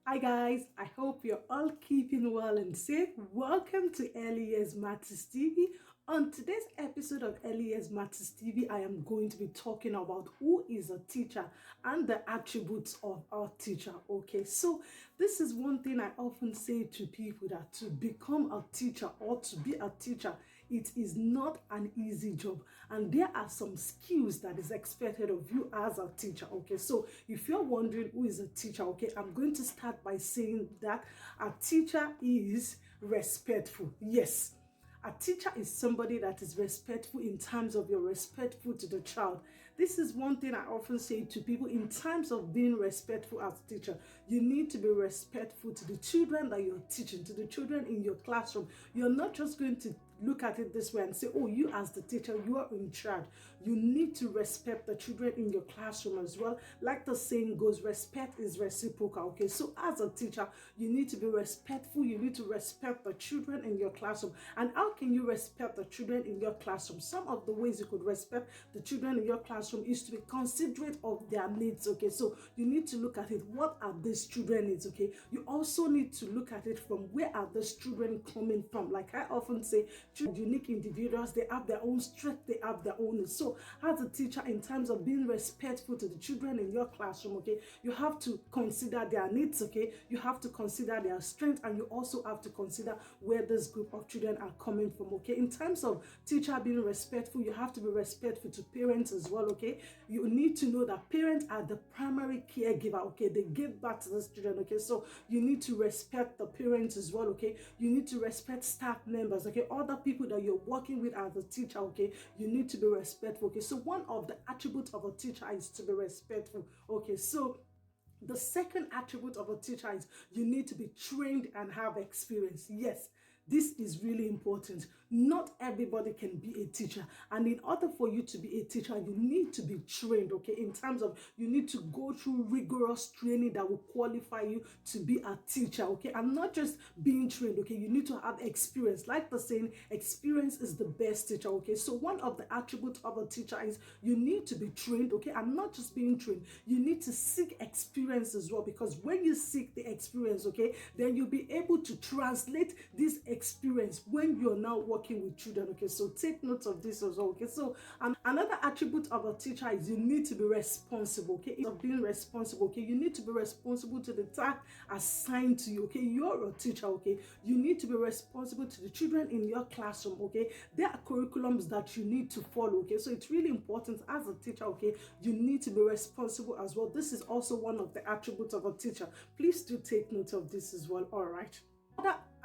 Hi guys, I hope you're all keeping well and safe. Welcome to Early Years Matters TV. On today's episode of Early Years Matters TV, I am going to be talking about who is a teacher and the attributes of our teacher. Okay, so this is one thing I often say to people, that to become a teacher or to be a teacher, it is not an easy job, and there are some skills that is expected of you as a teacher. Okay, so if you're wondering who is a teacher, okay, I'm going to start by saying that a teacher is respectful. Yes, a teacher is somebody that is respectful in terms of you're respectful to the child. This is one thing I often say to people in terms of being respectful as a teacher. You need to be respectful to the children that you're teaching, to the children in your classroom. You're not just going to look at it this way and say, oh, you as the teacher, you are in charge. You need to respect the children in your classroom as well. Like the saying goes, respect is reciprocal. Okay, so as a teacher, you need to be respectful. You need to respect the children in your classroom. And how can you respect the children in your classroom? Some of the ways you could respect the children in your classroom is to be considerate of their needs. Okay, so you need to look at it. What are these children needs? Okay, you also need to look at it from where are these children coming from. Like I often say, unique individuals, they have their own strength, they have their own. So as a teacher, in terms of being respectful to the children in your classroom, okay, you have to consider their needs. Okay, you have to consider their strength, and you also have to consider where this group of children are coming from. Okay, in terms of teacher being respectful, you have to be respectful to parents as well. Okay, you need to know that parents are the primary caregiver. Okay, they give back to these children. Okay, so you need to respect the parents as well. Okay, you need to respect staff members. Okay, other people that you're working with as a teacher. Okay, you need to be respectful. Okay, so one of the attributes of a teacher is to be respectful. Okay, so the second attribute of a teacher is you need to be trained and have experience. Yes, this is really important. Not everybody can be a teacher, and in order for you to be a teacher, you need to be trained. Okay, in terms of you need to go through rigorous training that will qualify you to be a teacher. Okay, and not just being trained. Okay, you need to have experience. Like the saying, experience is the best teacher. Okay, so one of the attributes of a teacher is you need to be trained. Okay, and not just being trained, you need to seek experience as well, because when you seek the experience, okay, then you'll be able to translate this experience when you're now working with children. Okay, so take note of this as well. Okay, so another attribute of a teacher is you need to be responsible. Okay, of being responsible. Okay, you need to be responsible to the task assigned to you. Okay, you're a teacher. Okay, you need to be responsible to the children in your classroom. Okay, there are curriculums that you need to follow. Okay, so it's really important as a teacher. Okay, you need to be responsible as well. This is also one of the attributes of a teacher. Please do take note of this as well. All right.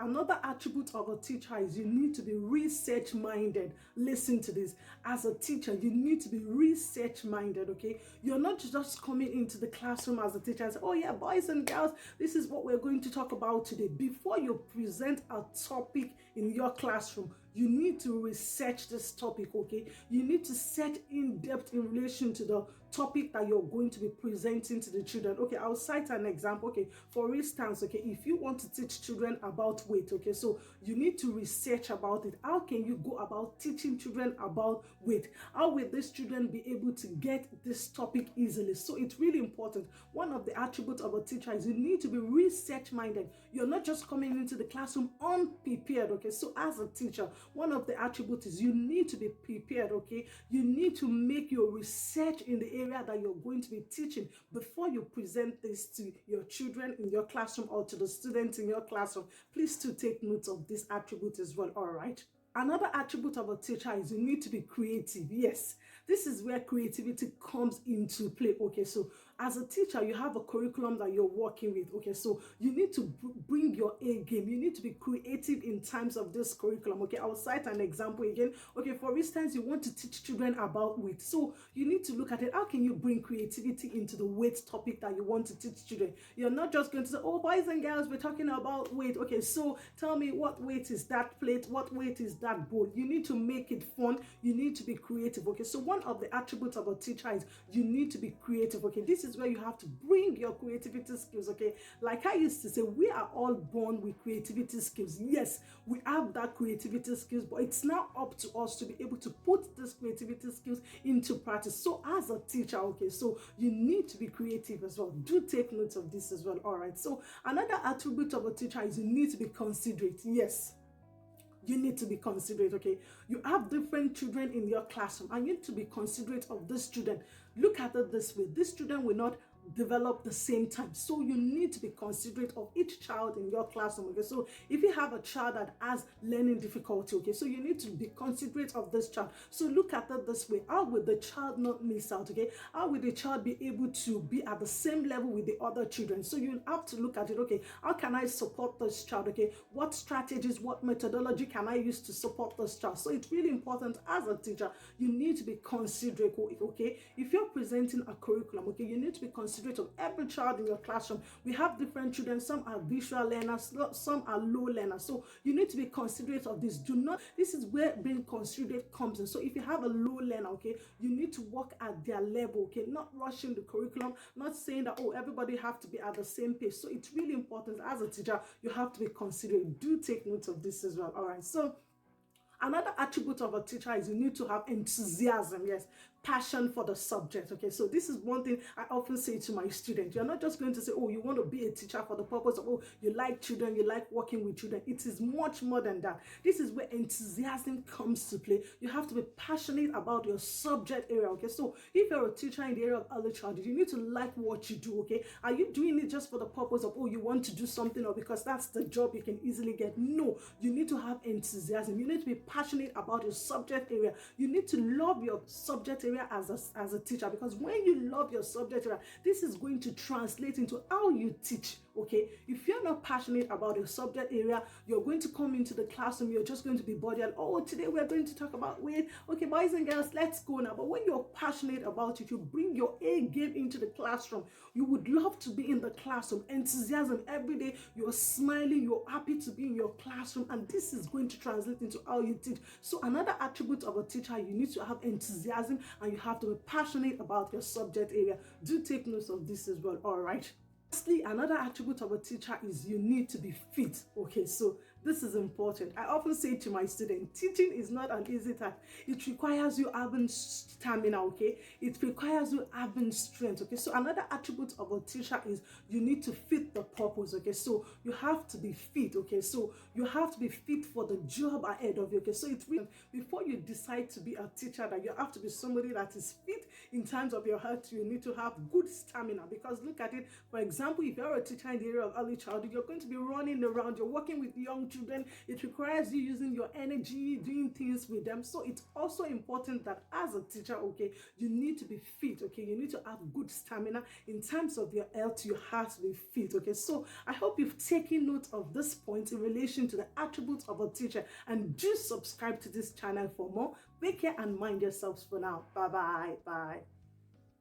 Another attribute of a teacher is you need to be research minded. Listen to this. As a teacher, you need to be research minded. Okay, you're not just coming into the classroom as a teacher and say, oh yeah, boys and girls, this is what we're going to talk about today. Before you present a topic in your classroom, you need to research this topic. Okay, you need to search in depth in relation to the topic that you're going to be presenting to the children. Okay, I'll cite an example. Okay, for instance, okay, if you want to teach children about weight, okay, so you need to research about it. How can you go about teaching children about weight? How will these children be able to get this topic easily? So it's really important. One of the attributes of a teacher is you need to be research minded. You're not just coming into the classroom unprepared. Okay, so as a teacher, one of the attributes is you need to be prepared. Okay, you need to make your research in the area that you're going to be teaching before you present this to your children in your classroom or to the students in your classroom. Please to take note of this attribute as well. All right. Another attribute of a teacher is you need to be creative. Yes, this is where creativity comes into play. Okay, so as a teacher, you have a curriculum that you're working with. Okay, so you need to bring your A game. You need to be creative in terms of this curriculum. Okay, I'll cite an example again. Okay, for instance, you want to teach children about weight. So you need to look at it. How can you bring creativity into the weight topic that you want to teach children? You're not just going to say, oh, boys and girls, we're talking about weight. Okay, so tell me, what weight is that plate? What weight is that bowl? You need to make it fun. You need to be creative. Okay, so one of the attributes of a teacher is you need to be creative. Okay, this is where you have to bring your creativity skills, okay? Like I used to say, we are all born with creativity skills. Yes, we have that creativity skills, but it's now up to us to be able to put these creativity skills into practice. So as a teacher, okay, so you need to be creative as well. Do take note of this as well. All right, so another attribute of a teacher is you need to be considerate. Yes, you need to be considerate, okay? You have different children in your classroom and you need to be considerate of this student. Look at it this way: this student will not develop the same time, so you need to be considerate of each child in your classroom, okay? So if you have a child that has learning difficulty, okay, so you need to be considerate of this child. So look at it this way: how will the child not miss out, okay? How will the child be able to be at the same level with the other children? So you have to look at it, okay, how can I support this child, okay? What strategies, what methodology can I use to support this child? So it's really important as a teacher, you need to be considerate, okay? If you're presenting a curriculum, okay, you need to be considerate of every child in your classroom. We have different children. Some are visual learners, some are low learners. So you need to be considerate of this. This is where being considerate comes in. So if you have a low learner, okay, you need to work at their level, okay, not rushing the curriculum, not saying that, oh, everybody have to be at the same pace. So it's really important as a teacher, you have to be considerate. Do take note of this as well. All right, so another attribute of a teacher is you need to have enthusiasm. Yes, passion for the subject, okay? So this is one thing I often say to my students. You're not just going to say, oh, you want to be a teacher for the purpose of, oh, you like children, you like working with children. It is much more than that. This is where enthusiasm comes to play. You have to be passionate about your subject area, okay? So if you're a teacher in the area of early childhood, you need to like what you do, okay? Are you doing it just for the purpose of, oh, you want to do something, or because that's the job you can easily get? No, you need to have enthusiasm. You need to be passionate about your subject area. You need to love your subject area as a teacher, because when you love your subject area, this is going to translate into how you teach, okay? If you're not passionate about your subject area, you're going to come into the classroom, you're just going to be bored, and, oh, today we're going to talk about weight. Okay, boys and girls, let's go now. But when you're passionate about it, you bring your A game into the classroom. You would love to be in the classroom. Enthusiasm every day. You're smiling, you're happy to be in your classroom, and this is going to translate into how you teach. So another attribute of a teacher, you need to have enthusiasm and you have to be passionate about your subject area. Do take note of this as well. All right. Lastly, another attribute of a teacher is you need to be fit. Okay, so this is important. I often say to my students, teaching is not an easy task. It requires you having stamina, okay? It requires you having strength, okay? So another attribute of a teacher is you need to fit the purpose, okay? So you have to be fit, okay? So you have to be fit for the job ahead of you, okay? So it's really, before you decide to be a teacher, that you have to be somebody that is fit in terms of your health. You need to have good stamina, because look at it, for example, if you're a teacher in the area of early childhood, you're going to be running around, you're working with young children. It requires you using your energy, doing things with them. So it's also important that as a teacher, okay, you need to be fit, okay? You need to have good stamina. In terms of your health, you have to be fit, okay? So I hope you've taken note of this point in relation to the attributes of a teacher, and do subscribe to this channel for more. Take care and mind yourselves for now. Bye.